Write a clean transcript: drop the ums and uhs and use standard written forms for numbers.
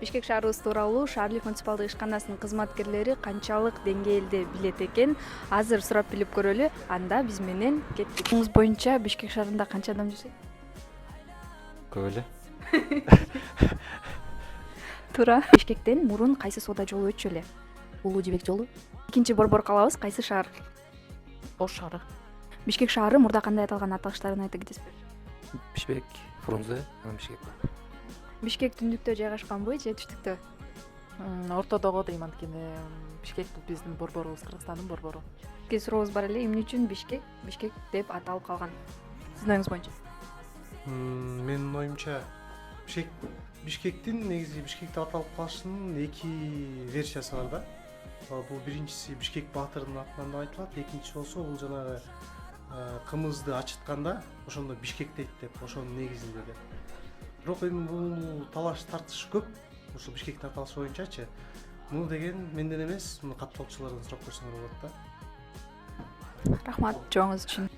Бишкек шаарыбыз тууралуу шаардык муниципалдык ишканасынын кызматкерлери канчалык деңгээлде билет экен, азыр сурап билип көрөлү. Анда биз менен кеттик. Муз боюнча Бишкек шаарында канча адам жашайт? Көп эле. Туура. Бишкектен мурун кайсы соода жолу өтчү эле? Улуу Жибек жолу, Экинчи борбор калабыз, кайсы шаар? Ош шаары, Бишкек шаары мурда кандай аталган аталыштарын айта кетесизби? Бишкек, Фрунзе, анан Бишкек. Бишкек түндүктө жайгашканбы же түштүктө? ортодогу дейм, анткени Бишкек бул биздин борборубуз, Кыргызстандын борбору. Бизге сурообуз бар эле, эмне үчүн Бишкек Бишкек деп аталып калган? Сиздин оюңуз боюнча. Менин оюмча Бишкектин негизи Бишкек деп аталып калышынын эки версиясы бар да. Бул биринчиси Бишкек баатырдын атынан деп айтылат, экинчиси болсо бул жанагы кымызды ачытканда ошондо Бишкек дейт деп, ошонун негизинде деп. Бирок эми бул талаш тартыш көп. Ошо Бишкектин аталышы боюнчачы. Муну деген менден эмес, муну катталуучулардан сурап көрсөңөр болот да. Рахмат жообуңуз үчүн.